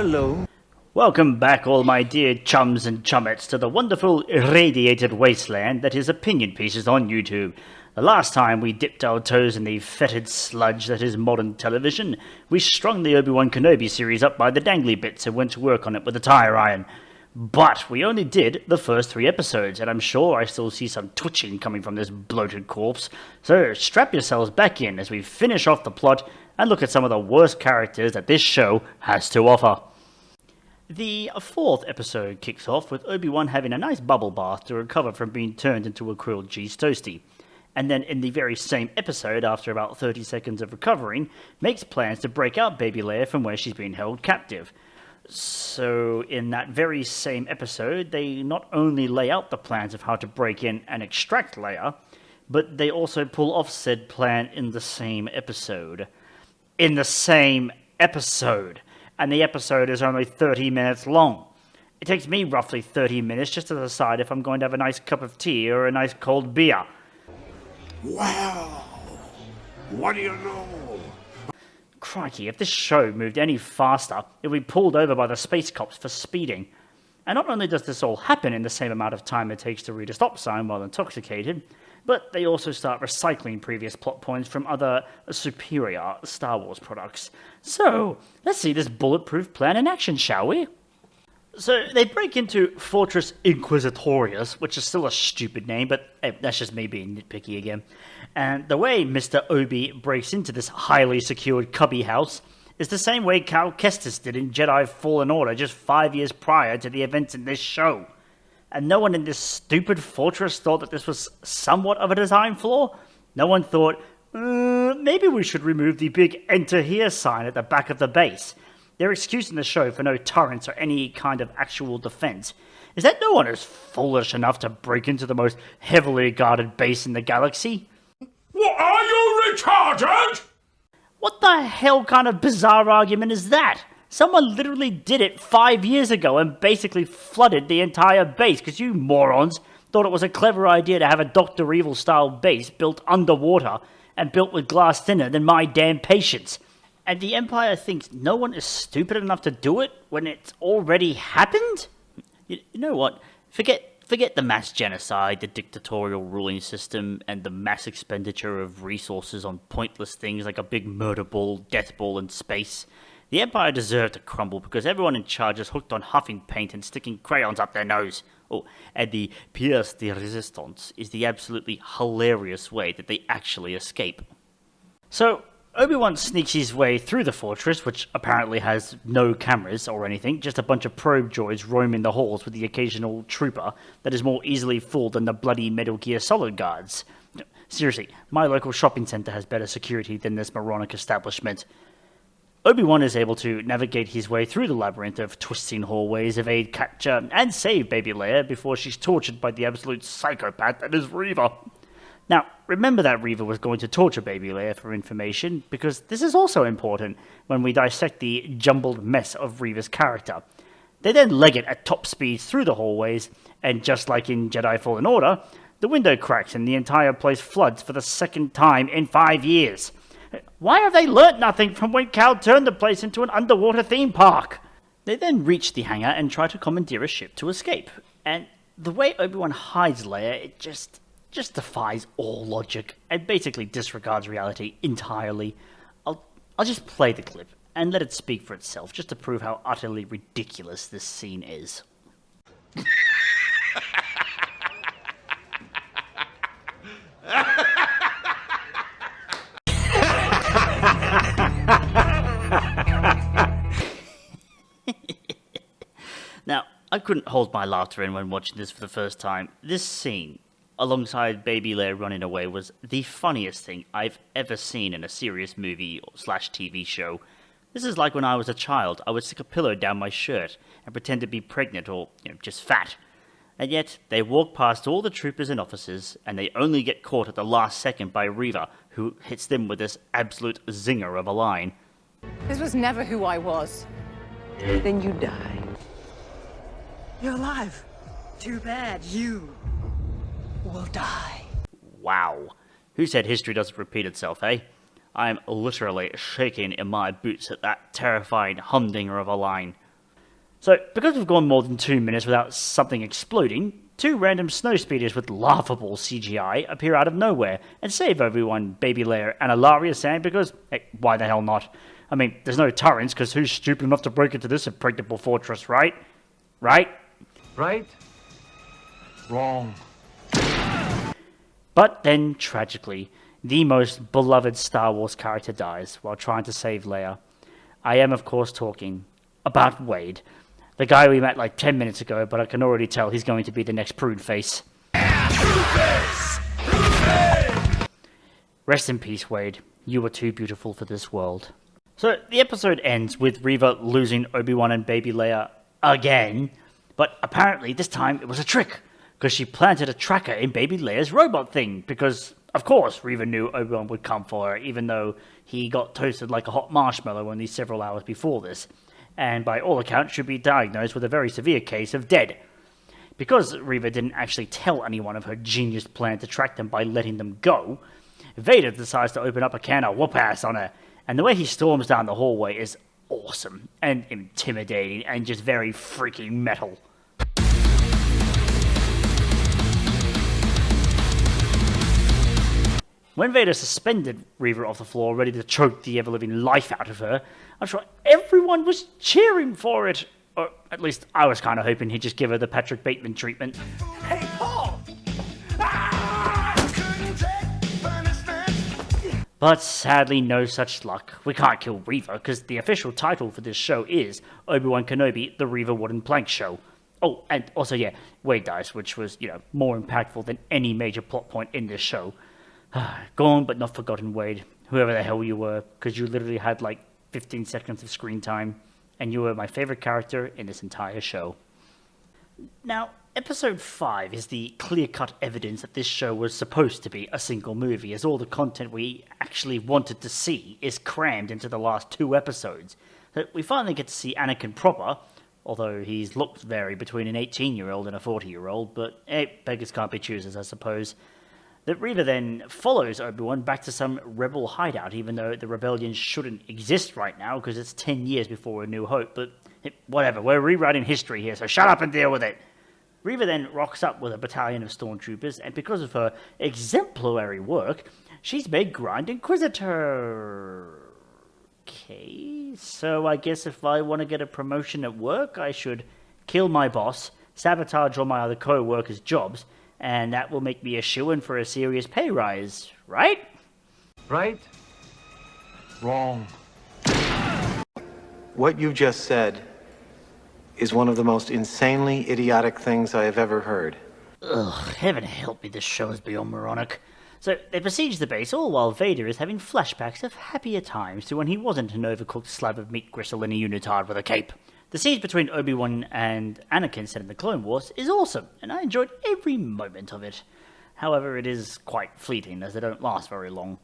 Hello. Welcome back, all my dear chums and chummets, to the wonderful irradiated wasteland that is Opinion Pieces on YouTube. The last time we dipped our toes in the fetid sludge that is modern television, we strung the Obi Wan Kenobi series up by the dangly bits and went to work on it with a tire iron. But we only did the first 3 episodes, and I'm sure I still see some twitching coming from this bloated corpse. So strap yourselves back in as we finish off the plot and look at some of the worst characters that this show has to offer. The 4th episode kicks off with Obi-Wan having a nice bubble bath to recover from being turned into a grilled cheese toastie. And then in the very same episode, after about 30 seconds of recovering, makes plans to break out Baby Leia from where she's been held captive. So in that very same episode, they not only lay out the plans of how to break in and extract Leia, but they also pull off said plan in the same episode. In the same episode! And the episode is only 30 minutes long. It takes me roughly 30 minutes just to decide if I'm going to have a nice cup of tea or a nice cold beer. Wow. What do you know? Crikey, if this show moved any faster, it would be pulled over by the space cops for speeding. And not only does this all happen in the same amount of time it takes to read a stop sign while intoxicated, but they also start recycling previous plot points from other superior Star Wars products. So, let's see this bulletproof plan in action, shall we? So, they break into Fortress Inquisitorius, which is still a stupid name, but hey, that's just me being nitpicky again. And the way Mr. Obi breaks into this highly secured cubby house is the same way Cal Kestis did in Jedi Fallen Order just 5 years prior to the events in this show. And no one in this stupid fortress thought that this was somewhat of a design flaw? No one thought, maybe we should remove the big Enter Here sign at the back of the base. Their excuse in the show for no turrets or any kind of actual defense is that no one is foolish enough to break into the most heavily guarded base in the galaxy. What, are you retarded? What the hell kind of bizarre argument is that? Someone literally did it 5 years ago and basically flooded the entire base because you morons thought it was a clever idea to have a Dr. Evil-style base built underwater and built with glass thinner than my damn patience. And the Empire thinks no one is stupid enough to do it when it's already happened? You know what? Forget the mass genocide, the dictatorial ruling system, and the mass expenditure of resources on pointless things like a big murder ball, death ball in space. The Empire deserved to crumble because everyone in charge is hooked on huffing paint and sticking crayons up their nose. Oh, and the pièce de résistance is the absolutely hilarious way that they actually escape. So, Obi-Wan sneaks his way through the fortress, which apparently has no cameras or anything, just a bunch of probe droids roaming the halls with the occasional trooper that is more easily fooled than the bloody Metal Gear Solid guards. Seriously, my local shopping centre has better security than this moronic establishment. Obi-Wan is able to navigate his way through the labyrinth of twisting hallways, evade, capture, and save Baby Leia before she's tortured by the absolute psychopath that is Riva. Now, remember that Riva was going to torture Baby Leia for information, because this is also important when we dissect the jumbled mess of Riva's character. They then leg it at top speed through the hallways, and just like in Jedi Fallen Order, the window cracks and the entire place floods for the 2nd time in 5 years. Why have they learnt nothing from when Cal turned the place into an underwater theme park? They then reach the hangar and try to commandeer a ship to escape. And the way Obi-Wan hides Leia, it just defies all logic and basically disregards reality entirely. I'll just play the clip and let it speak for itself just to prove how utterly ridiculous this scene is. Now, I couldn't hold my laughter in when watching this for the first time. This scene, alongside Baby Leia running away, was the funniest thing I've ever seen in a serious movie / TV show. This is like when I was a child. I would stick a pillow down my shirt and pretend to be pregnant or, just fat. And yet, they walk past all the troopers and officers, and they only get caught at the last second by Riva, who hits them with this absolute zinger of a line. This was never who I was. Then you die. You're alive. Too bad you will die. Wow. Who said history doesn't repeat itself, eh? I'm literally shaking in my boots at that terrifying humdinger of a line. So, because we've gone more than 2 minutes without something exploding, 2 random snow speeders with laughable CGI appear out of nowhere and save Obi-Wan, Baby Leia, and Ilaria Sand because, hey, why the hell not? I mean, there's no turrets because who's stupid enough to break into this impregnable fortress, right? Right? Right? Wrong. But then, tragically, the most beloved Star Wars character dies while trying to save Leia. I am, of course, talking about Wade, the guy we met like 10 minutes ago, but I can already tell he's going to be the next prune face. Rest in peace, Wade. You were too beautiful for this world. So, the episode ends with Riva losing Obi-Wan and Baby Leia again, but apparently this time it was a trick, because she planted a tracker in Baby Leia's robot thing, because, of course, Riva knew Obi-Wan would come for her, even though he got toasted like a hot marshmallow only several hours before this, and by all accounts should be diagnosed with a very severe case of dead. Because Riva didn't actually tell anyone of her genius plan to track them by letting them go, Vader decides to open up a can of whoop-ass on her, and the way he storms down the hallway is awesome, and intimidating, and just very freaking metal. When Vader suspended Riva off the floor, ready to choke the ever-living life out of her, I'm sure everyone was cheering for it. Or at least I was kind of hoping he'd just give her the Patrick Bateman treatment. Hey, Paul! But sadly, no such luck. We can't kill Riva, because the official title for this show is Obi Wan Kenobi, the Riva Wooden Plank Show. Oh, and also, yeah, Wade dies, which was, more impactful than any major plot point in this show. Gone but not forgotten, Wade. Whoever the hell you were, because you literally had like 15 seconds of screen time, and you were my favorite character in this entire show. Now, Episode 5 is the clear-cut evidence that this show was supposed to be a single movie, as all the content we actually wanted to see is crammed into the last 2 episodes. So we finally get to see Anakin proper, although his looks vary between an 18-year-old and a 40-year-old, but beggars can't be choosers, I suppose. That Riva then follows Obi-Wan back to some rebel hideout, even though the rebellion shouldn't exist right now, because it's 10 years before A New Hope, but whatever, we're rewriting history here, so shut up and deal with it. Riva then rocks up with a battalion of stormtroopers, and because of her exemplary work, she's made Grand Inquisitor. Okay, so I guess if I want to get a promotion at work, I should kill my boss, sabotage all my other co-workers' jobs, and that will make me a shoo-in for a serious pay rise, right? Right? Wrong. What you just said is one of the most insanely idiotic things I have ever heard. Ugh, heaven help me, this show is beyond moronic. So, they besiege the base all while Vader is having flashbacks of happier times to when he wasn't an overcooked slab of meat gristle in a unitard with a cape. The siege between Obi-Wan and Anakin set in the Clone Wars is awesome, and I enjoyed every moment of it. However, it is quite fleeting, as they don't last very long.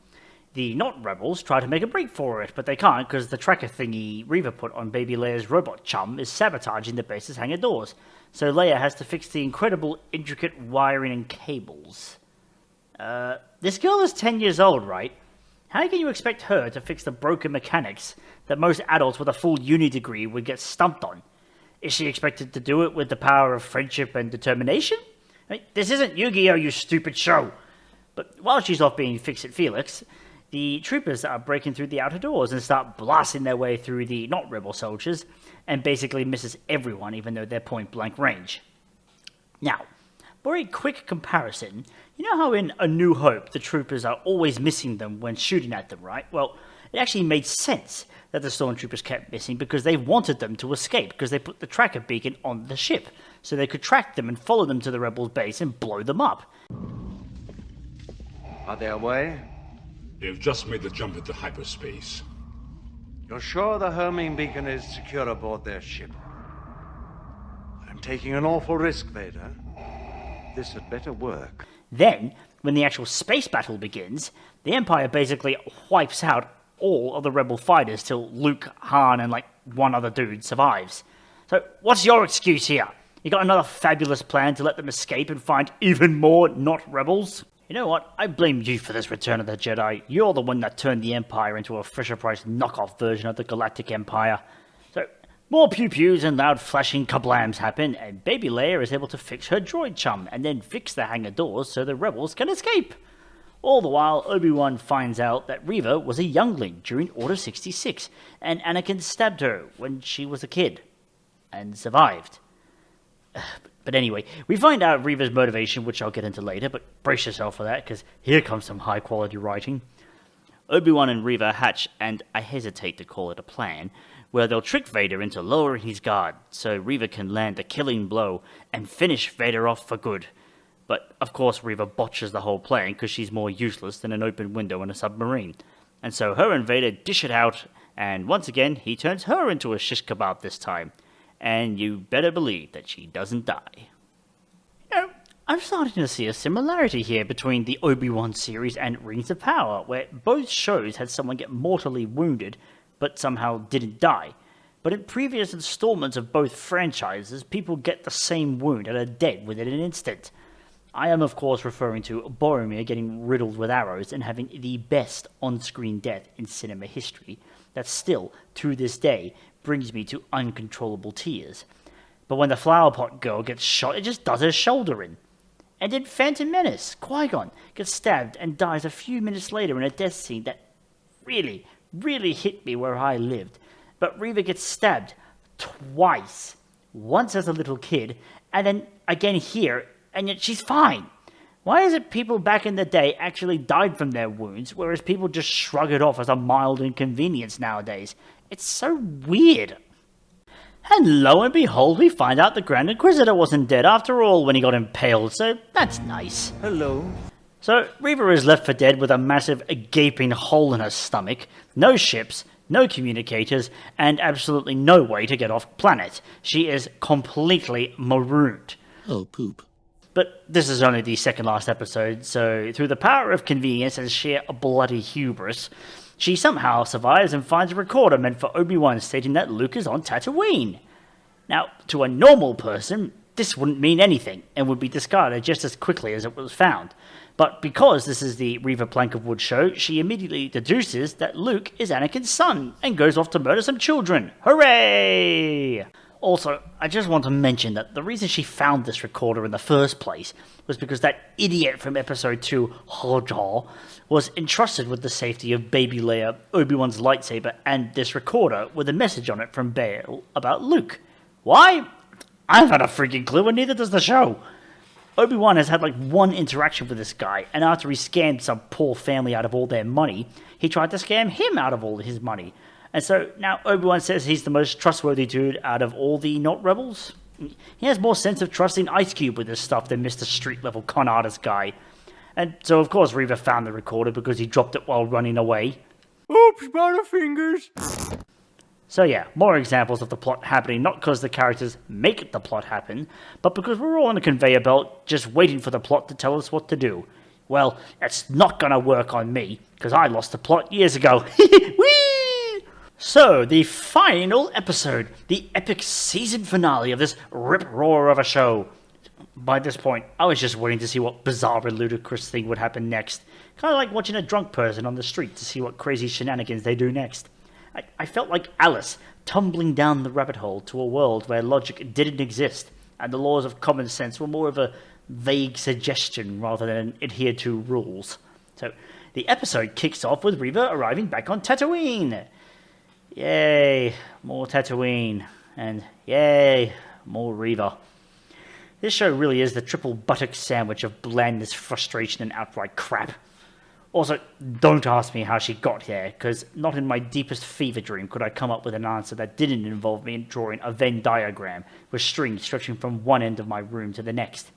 The not-rebels try to make a break for it, but they can't because the tracker thingy Riva put on Baby Leia's robot chum is sabotaging the base's hangar doors, so Leia has to fix the incredible intricate wiring and cables. This girl is 10 years old, right? How can you expect her to fix the broken mechanics that most adults with a full uni degree would get stumped on? Is she expected to do it with the power of friendship and determination? I mean, this isn't Yu-Gi-Oh, you stupid show! But while she's off being Fix-It Felix, the troopers are breaking through the outer doors and start blasting their way through the not-rebel soldiers, and basically misses everyone even though they're point-blank range. Now, for a quick comparison, you know how in A New Hope the troopers are always missing them when shooting at them, right? Well, it actually made sense that the stormtroopers kept missing because they wanted them to escape, because they put the tracker beacon on the ship, so they could track them and follow them to the rebels' base and blow them up. Are they away? They've just made the jump into hyperspace. You're sure the homing beacon is secure aboard their ship? I'm taking an awful risk, Vader. This had better work. Then, when the actual space battle begins, the Empire basically wipes out all of the rebel fighters till Luke, Han, and like one other dude survives. So, what's your excuse here? You got another fabulous plan to let them escape and find even more not rebels? You know what? I blame you for this Return of the Jedi. You're the one that turned the Empire into a Fisher-Price knockoff version of the Galactic Empire. So, More pew-pews and loud flashing kablams happen, and baby Leia is able to fix her droid chum, and then fix the hangar doors so the rebels can escape. All the while, Obi Wan finds out that Riva was a youngling during Order 66, and Anakin stabbed her when she was a kid, and survived. But anyway, we find out Riva's motivation, which I'll get into later, but brace yourself for that, because here comes some high-quality writing. Obi-Wan and Riva hatch, and I hesitate to call it a plan, where they'll trick Vader into lowering his guard, so Riva can land a killing blow and finish Vader off for good. But, of course, Riva botches the whole plan because she's more useless than an open window in a submarine. And so her and Vader dish it out, and once again, he turns her into a shish kebab this time. And you better believe that she doesn't die. You know, I'm starting to see a similarity here between the Obi-Wan series and Rings of Power, where both shows had someone get mortally wounded, but somehow didn't die. But in previous installments of both franchises, people get the same wound and are dead within an instant. I am, of course, referring to Boromir getting riddled with arrows and having the best on-screen death in cinema history that still, to this day, brings me to uncontrollable tears. But when the flower pot girl gets shot, it just does her shoulder in. And in Phantom Menace, Qui-Gon gets stabbed and dies a few minutes later in a death scene that really, really hit me where I lived. But Riva gets stabbed twice. Once as a little kid, and then again here, and yet she's fine. Why is it people back in the day actually died from their wounds, whereas people just shrug it off as a mild inconvenience nowadays? It's so weird. And lo and behold, we find out the Grand Inquisitor wasn't dead after all when he got impaled, so that's nice. Hello. So Riva is left for dead with a massive gaping hole in her stomach, no ships, no communicators, and absolutely no way to get off planet. She is completely marooned. Oh, poop. But this is only the second last episode, so through the power of convenience and sheer bloody hubris, she somehow survives and finds a recorder meant for Obi-Wan stating that Luke is on Tatooine. Now, to a normal person, this wouldn't mean anything, and would be discarded just as quickly as it was found. But because this is the Riva Plank of Wood show, she immediately deduces that Luke is Anakin's son, and goes off to murder some children. Hooray! Also, I just want to mention that the reason she found this recorder in the first place was because that idiot from episode 2, Hodor, was entrusted with the safety of baby Leia, Obi-Wan's lightsaber, and this recorder with a message on it from Bail about Luke. Why? I haven't a freaking clue, and neither does the show. Obi-Wan has had like one interaction with this guy, and after he scammed some poor family out of all their money, he tried to scam him out of all his money. And so now Obi-Wan says he's the most trustworthy dude out of all the not rebels. He has more sense of trusting Ice Cube with this stuff than Mr. Street-level con artist guy. And so of course Riva found the recorder because he dropped it while running away. Oops, butterfingers. So yeah, more examples of the plot happening not because the characters make the plot happen, but because we're all on a conveyor belt just waiting for the plot to tell us what to do. Well, it's not gonna work on me, because I lost the plot years ago. Whee! So, the final episode, the epic season finale of this rip-roar of a show. By this point, I was just waiting to see what bizarre and ludicrous thing would happen next. Kind of like watching a drunk person on the street to see what crazy shenanigans they do next. I felt like Alice tumbling down the rabbit hole to a world where logic didn't exist, and the laws of common sense were more of a vague suggestion rather than adhere to rules. So, the episode kicks off with Riva arriving back on Tatooine. Yay, more Tatooine, and yay, more Riva. This show really is the triple buttock sandwich of blandness, frustration, and outright crap. Also, don't ask me how she got here, because not in my deepest fever dream could I come up with an answer that didn't involve me drawing a Venn diagram with strings stretching from one end of my room to the next.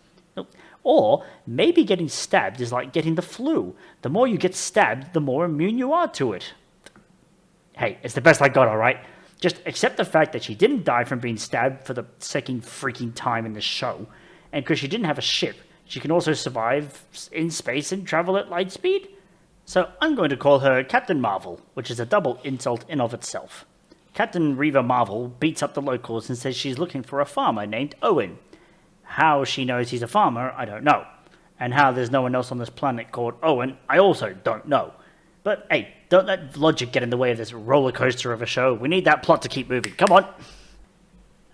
Or maybe getting stabbed is like getting the flu. The more you get stabbed, the more immune you are to it. Hey, it's the best I got, alright? Just accept the fact that she didn't die from being stabbed for the second freaking time in the show, and because she didn't have a ship, she can also survive in space and travel at light speed? So I'm going to call her Captain Marvel, which is a double insult in of itself. Captain Riva Marvel beats up the locals and says she's looking for a farmer named Owen. How she knows he's a farmer, I don't know. And how there's no one else on this planet called Owen, I also don't know. But hey, don't let logic get in the way of this roller coaster of a show. We need that plot to keep moving. Come on.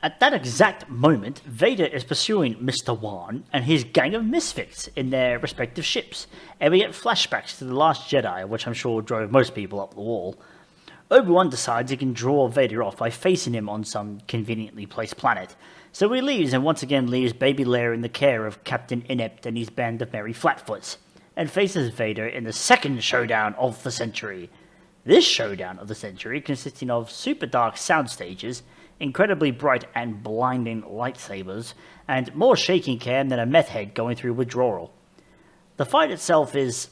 At that exact moment, Vader is pursuing Mr. Wan and his gang of misfits in their respective ships, and we get flashbacks to The Last Jedi, which I'm sure drove most people up the wall. Obi-Wan decides he can draw Vader off by facing him on some conveniently placed planet, so he leaves and once again leaves Baby Leia in the care of Captain Inept and his band of merry flatfoots, and faces Vader in the second showdown of the century. This showdown of the century consisting of super dark sound stages, incredibly bright and blinding lightsabers, and more shaking cam than a meth head going through withdrawal. The fight itself is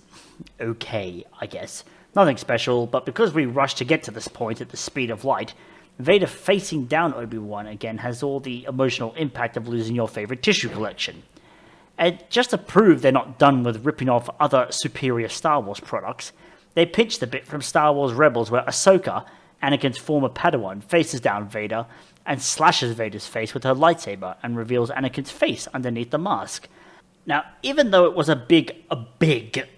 okay, I guess. Nothing special, but because we rushed to get to this point at the speed of light, Vader facing down Obi-Wan again has all the emotional impact of losing your favorite tissue collection. And just to prove they're not done with ripping off other superior Star Wars products, they pinched the bit from Star Wars Rebels where Ahsoka, Anakin's former Padawan, faces down Vader and slashes Vader's face with her lightsaber and reveals Anakin's face underneath the mask. Now, even though it was a big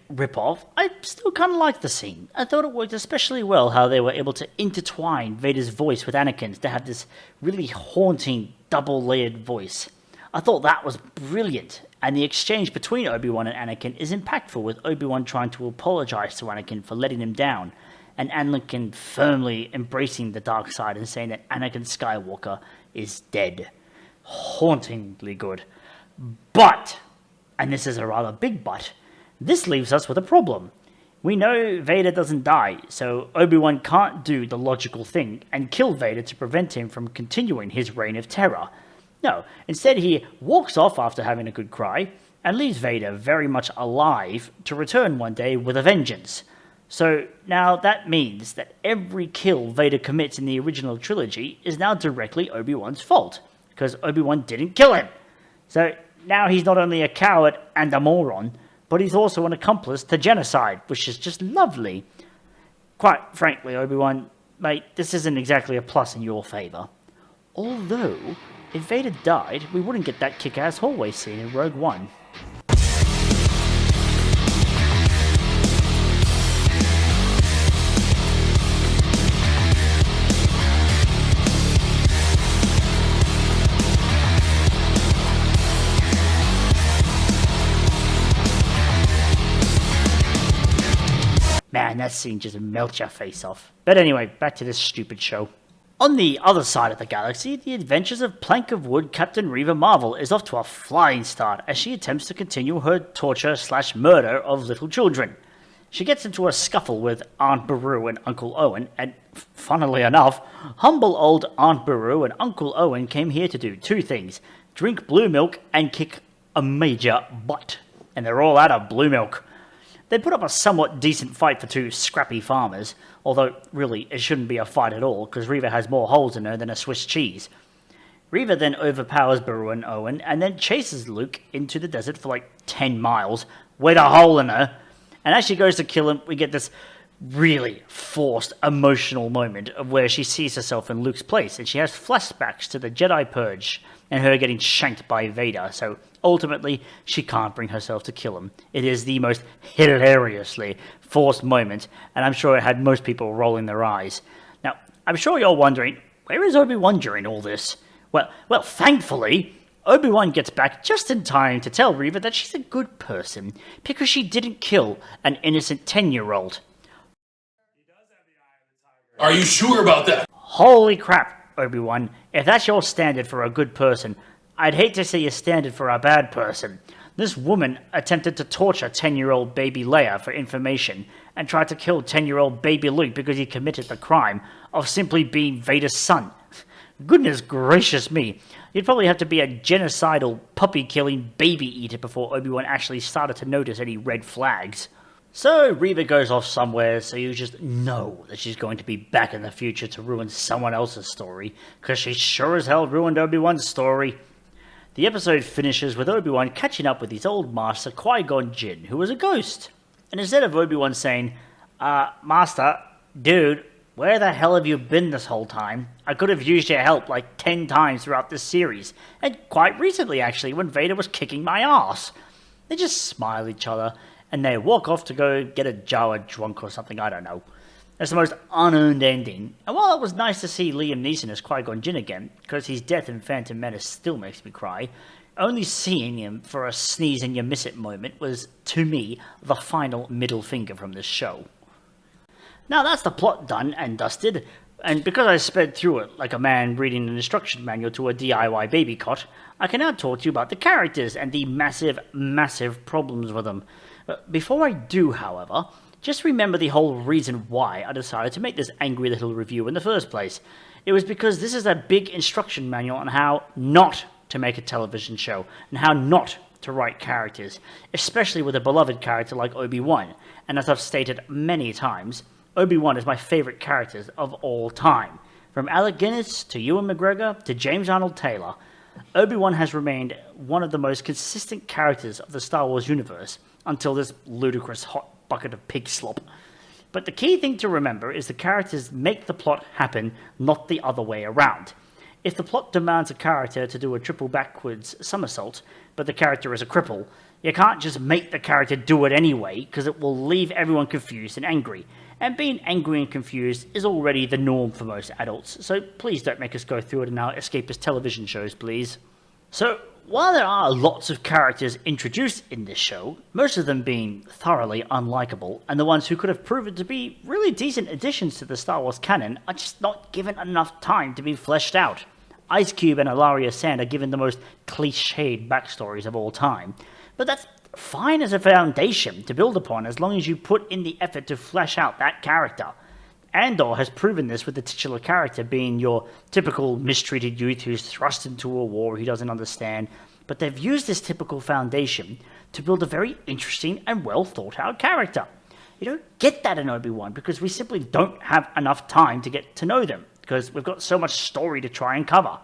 rip-off, I still kind of liked the scene. I thought it worked especially well how they were able to intertwine Vader's voice with Anakin's to have this really haunting, double-layered voice. I thought that was brilliant, and the exchange between Obi-Wan and Anakin is impactful, with Obi-Wan trying to apologize to Anakin for letting him down, and Anakin firmly embracing the dark side and saying that Anakin Skywalker is dead. Hauntingly good. But, and this is a rather big but, this leaves us with a problem. We know Vader doesn't die, so Obi-Wan can't do the logical thing and kill Vader to prevent him from continuing his reign of terror. No, instead he walks off after having a good cry and leaves Vader very much alive to return one day with a vengeance. So now that means that every kill Vader commits in the original trilogy is now directly Obi-Wan's fault, because Obi-Wan didn't kill him. So now he's not only a coward and a moron, but he's also an accomplice to genocide, which is just lovely. Quite frankly, Obi-Wan, mate, this isn't exactly a plus in your favour. Although, if Vader died, we wouldn't get that kick-ass hallway scene in Rogue One. Man, that scene just melts your face off. But anyway, back to this stupid show. On the other side of the galaxy, the adventures of Plank of Wood Captain Riva Marvel is off to a flying start as she attempts to continue her torture/murder of little children. She gets into a scuffle with Aunt Beru and Uncle Owen, and funnily enough, humble old Aunt Beru and Uncle Owen came here to do two things: drink blue milk and kick a major butt. And they're all out of blue milk. They put up a somewhat decent fight for two scrappy farmers, although really it shouldn't be a fight at all because Riva has more holes in her than a Swiss cheese. Riva then overpowers Beru and Owen and then chases Luke into the desert for like 10 miles with a hole in her, and as she goes to kill him, we get this really forced emotional moment of where she sees herself in Luke's place and she has flashbacks to the Jedi Purge and her getting shanked by Vader, so ultimately she can't bring herself to kill him. It is the most hilariously forced moment, and I'm sure it had most people rolling their eyes. Now, I'm sure you're wondering, where is Obi-Wan during all this? Well, thankfully, Obi-Wan gets back just in time to tell Riva that she's a good person because she didn't kill an innocent 10-year-old. Are you sure about that? Holy crap, Obi-Wan. If that's your standard for a good person, I'd hate to see your standard for a bad person. This woman attempted to torture 10-year-old baby Leia for information and tried to kill 10-year-old baby Luke because he committed the crime of simply being Vader's son. Goodness gracious me. You'd probably have to be a genocidal, puppy-killing baby-eater before Obi-Wan actually started to notice any red flags. So Riva goes off somewhere, so you just know that she's going to be back in the future to ruin someone else's story, because she sure as hell ruined Obi-Wan's story. The episode finishes with Obi-Wan catching up with his old master Qui-Gon Jinn, who was a ghost. And instead of Obi-Wan saying, Master, dude, where the hell have you been this whole time? I could have used your help like 10 times throughout this series, and quite recently actually, when Vader was kicking my ass. They just smile at each other, and they walk off to go get a Jawa drunk or something, I don't know. It's the most unearned ending, and while it was nice to see Liam Neeson as Qui-Gon Jinn again, because his death in Phantom Menace still makes me cry, only seeing him for a sneeze and you miss it moment was, to me, the final middle finger from this show. Now that's the plot done and dusted, and because I sped through it like a man reading an instruction manual to a DIY baby cot, I can now talk to you about the characters and the massive, massive problems with them. Before I do, however, just remember the whole reason why I decided to make this angry little review in the first place. It was because this is a big instruction manual on how not to make a television show, and how not to write characters, especially with a beloved character like Obi Wan. And as I've stated many times, Obi Wan is my favourite character of all time. From Alec Guinness to Ewan McGregor to James Arnold Taylor, Obi Wan has remained one of the most consistent characters of the Star Wars universe until this ludicrous hot bucket of pig slop. But the key thing to remember is the characters make the plot happen, not the other way around. If the plot demands a character to do a triple backwards somersault, but the character is a cripple, you can't just make the character do it anyway, because it will leave everyone confused and angry. And being angry and confused is already the norm for most adults, so please don't make us go through it in our escapist television shows, please. So, while there are lots of characters introduced in this show, most of them being thoroughly unlikable, and the ones who could have proven to be really decent additions to the Star Wars canon are just not given enough time to be fleshed out. Ice Cube and Ilaria Sand are given the most cliched backstories of all time, but that's fine as a foundation to build upon as long as you put in the effort to flesh out that character. Andor has proven this with the titular character being your typical mistreated youth who's thrust into a war he doesn't understand, but they've used this typical foundation to build a very interesting and well thought out character. You don't get that in Obi-Wan because we simply don't have enough time to get to know them, because we've got so much story to try and cover.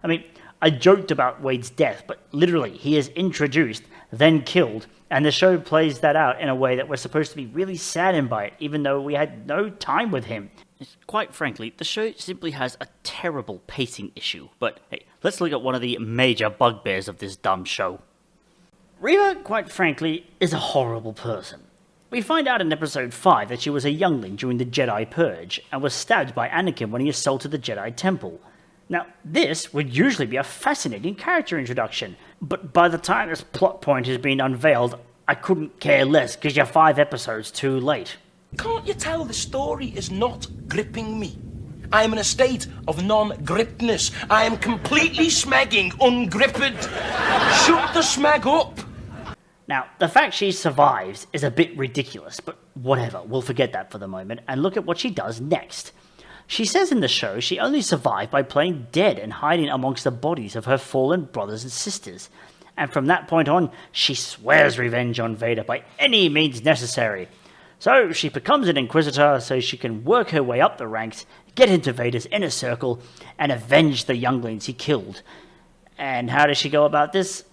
I mean, I joked about Wade's death, but literally he is introduced, then killed, and the show plays that out in a way that we're supposed to be really saddened by it, even though we had no time with him. Quite frankly, the show simply has a terrible pacing issue, but hey, let's look at one of the major bugbears of this dumb show. Riva, quite frankly, is a horrible person. We find out in episode 5 that she was a youngling during the Jedi Purge, and was stabbed by Anakin when he assaulted the Jedi Temple. Now, this would usually be a fascinating character introduction, but by the time this plot point has been unveiled, I couldn't care less because you're 5 episodes too late. Can't you tell the story is not gripping me? I am in a state of non-gripness. I am completely smegging ungripped. Shut the smeg up. Now, the fact she survives is a bit ridiculous, but whatever, we'll forget that for the moment and look at what she does next. She says in the show she only survived by playing dead and hiding amongst the bodies of her fallen brothers and sisters. And from that point on, she swears revenge on Vader by any means necessary. So she becomes an Inquisitor so she can work her way up the ranks, get into Vader's inner circle, and avenge the younglings he killed. And how does she go about this?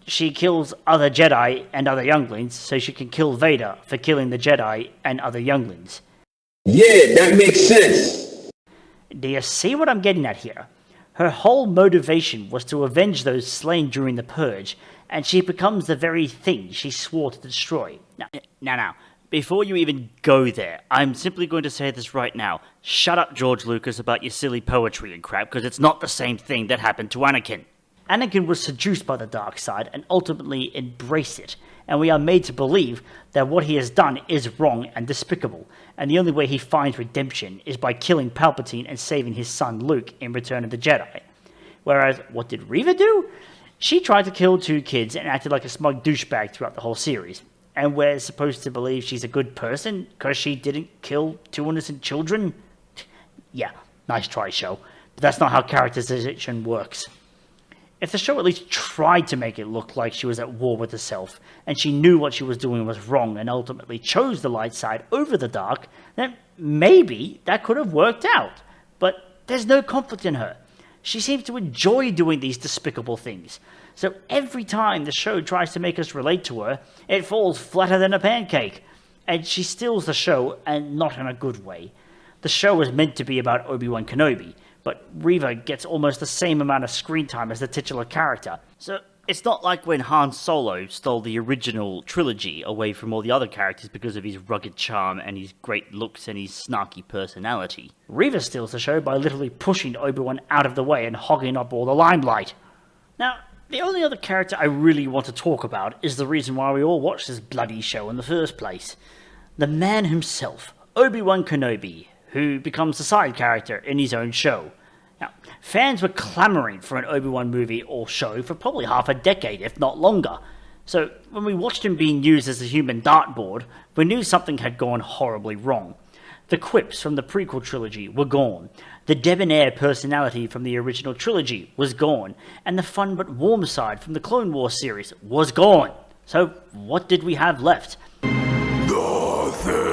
She kills other Jedi and other younglings so she can kill Vader for killing the Jedi and other younglings. Yeah, that makes sense. Do you see what I'm getting at here? Her whole motivation was to avenge those slain during the Purge, and she becomes the very thing she swore to destroy. Now, before you even go there, I'm simply going to say this right now. Shut up, George Lucas, about your silly poetry and crap, because it's not the same thing that happened to Anakin. Anakin was seduced by the dark side and ultimately embraced it, and we are made to believe that what he has done is wrong and despicable, and the only way he finds redemption is by killing Palpatine and saving his son Luke in Return of the Jedi. Whereas, what did Riva do? She tried to kill 2 kids and acted like a smug douchebag throughout the whole series, and we're supposed to believe she's a good person because she didn't kill 2 innocent children? Yeah, nice try, show, but that's not how characterization works. If the show at least tried to make it look like she was at war with herself, and she knew what she was doing was wrong and ultimately chose the light side over the dark, then maybe that could have worked out. But there's no conflict in her. She seems to enjoy doing these despicable things. So every time the show tries to make us relate to her, it falls flatter than a pancake. And she steals the show, and not in a good way. The show is meant to be about Obi Wan Kenobi, but Riva gets almost the same amount of screen time as the titular character. So It's not like when Han Solo stole the original trilogy away from all the other characters because of his rugged charm and his great looks and his snarky personality. Riva steals the show by literally pushing Obi Wan out of the way and hogging up all the limelight. Now, the only other character I really want to talk about is the reason why we all watched this bloody show in the first place. The man himself, Obi Wan Kenobi, who becomes a side character in his own show. Now, fans were clamouring for an Obi-Wan movie or show for probably half a decade, if not longer. So, when we watched him being used as a human dartboard, we knew something had gone horribly wrong. The quips from the prequel trilogy were gone. The debonair personality from the original trilogy was gone. And the fun but warm side from the Clone Wars series was gone. So, what did we have left? Nothing.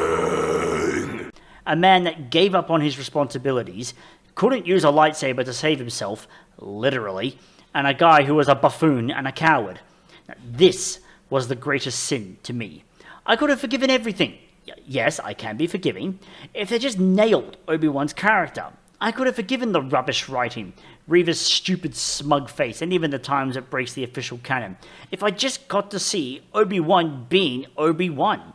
A man that gave up on his responsibilities, couldn't use a lightsaber to save himself, literally, and a guy who was a buffoon and a coward. Now, this was the greatest sin to me. I could have forgiven everything. Yes, I can be forgiving, if they just nailed Obi-Wan's character. I could have forgiven the rubbish writing, Riva's stupid smug face, and even the times it breaks the official canon, if I just got to see Obi-Wan being Obi-Wan.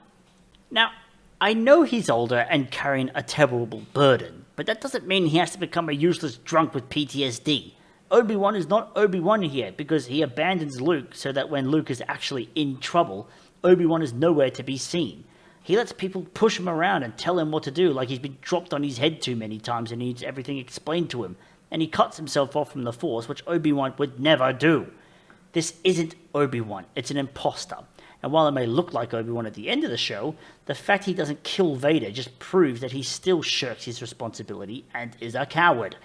Now, I know he's older and carrying a terrible burden, but that doesn't mean he has to become a useless drunk with PTSD. Obi-Wan is not Obi-Wan here because he abandons Luke so that when Luke is actually in trouble, Obi-Wan is nowhere to be seen. He lets people push him around and tell him what to do like he's been dropped on his head too many times and needs everything explained to him. And he cuts himself off from the Force, which Obi-Wan would never do. This isn't Obi-Wan, it's an imposter. And while it may look like Obi-Wan at the end of the show, the fact he doesn't kill Vader just proves that he still shirks his responsibility and is a coward.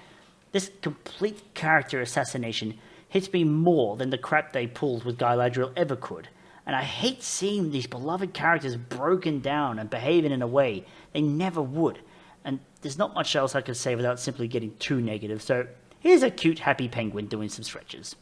This complete character assassination hits me more than the crap they pulled with Galadriel ever could. And I hate seeing these beloved characters broken down and behaving in a way they never would. And there's not much else I could say without simply getting too negative, so here's a cute happy penguin doing some stretches.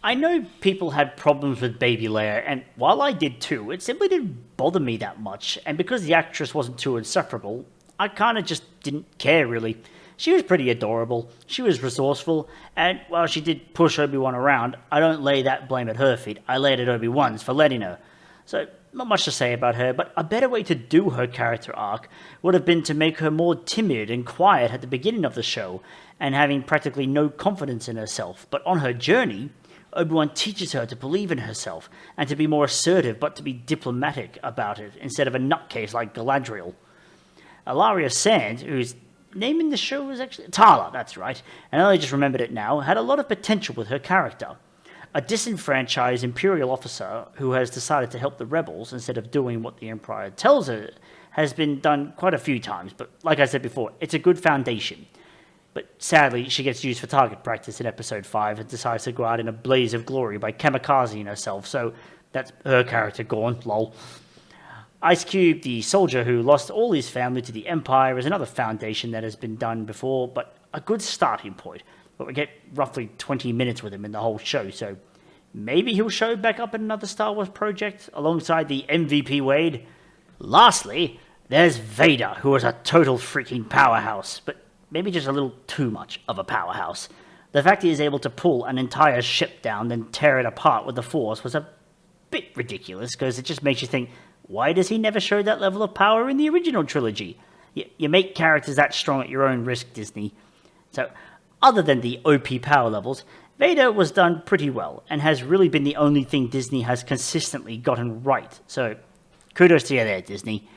I know people had problems with Baby Leia, and while I did too, it simply didn't bother me that much, and because the actress wasn't too insufferable, I kinda just didn't care really. She was pretty adorable, she was resourceful, and while she did push Obi-Wan around, I don't lay that blame at her feet, I lay it at Obi-Wan's for letting her. So, not much to say about her, but a better way to do her character arc would have been to make her more timid and quiet at the beginning of the show, and having practically no confidence in herself, but on her journey, Obi-Wan teaches her to believe in herself, and to be more assertive but to be diplomatic about it, instead of a nutcase like Galadriel. Ilaria Sand, whose name in the show was actually Tala, that's right, and I only just remembered it now, had a lot of potential with her character. A disenfranchised Imperial officer who has decided to help the rebels instead of doing what the Empire tells her has been done quite a few times, but like I said before, it's a good foundation. But sadly, she gets used for target practice in Episode 5 and decides to go out in a blaze of glory by kamikazing herself, so that's her character gone, lol. Ice Cube, the soldier who lost all his family to the Empire, is another foundation that has been done before, but a good starting point. But we get roughly 20 minutes with him in the whole show, so maybe he'll show back up in another Star Wars project alongside the MVP Wade. Lastly, there's Vader, who is a total freaking powerhouse, but maybe just a little too much of a powerhouse. The fact he is able to pull an entire ship down, then tear it apart with the Force was a bit ridiculous, because it just makes you think, why does he never show that level of power in the original trilogy? You make characters that strong at your own risk, Disney. So, other than the OP power levels, Vader was done pretty well, and has really been the only thing Disney has consistently gotten right. So, kudos to you there, Disney.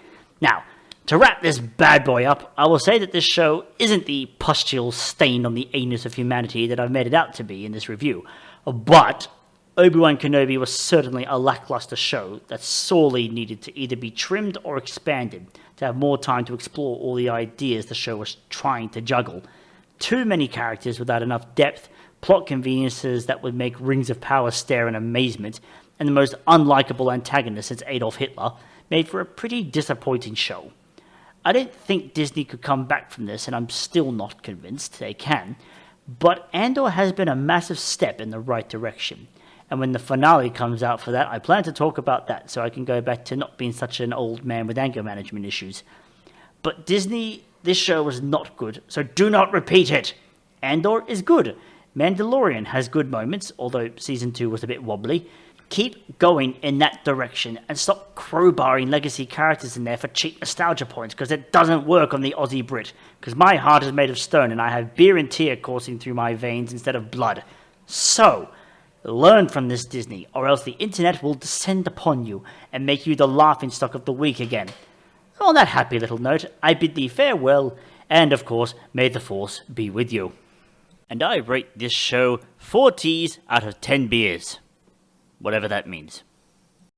Now, to wrap this bad boy up, I will say that this show isn't the pustule stain on the anus of humanity that I've made it out to be in this review, but Obi-Wan Kenobi was certainly a lackluster show that sorely needed to either be trimmed or expanded to have more time to explore all the ideas the show was trying to juggle. Too many characters without enough depth, plot conveniences that would make Rings of Power stare in amazement, and the most unlikable antagonist since Adolf Hitler, made for a pretty disappointing show. I didn't think Disney could come back from this, and I'm still not convinced they can, but Andor has been a massive step in the right direction, and when the finale comes out for that, I plan to talk about that, so I can go back to not being such an old man with anger management issues. But Disney, this show was not good, so do not repeat it! Andor is good. Mandalorian has good moments, although Season 2 was a bit wobbly. Keep going in that direction and stop crowbarring legacy characters in there for cheap nostalgia points, because it doesn't work on the Aussie Brit, because my heart is made of stone and I have beer and tear coursing through my veins instead of blood. So, learn from this, Disney, or else the internet will descend upon you and make you the laughingstock of the week again. On that happy little note, I bid thee farewell, and of course, may the Force be with you. And I rate this show 4 T's out of 10 beers. Whatever that means.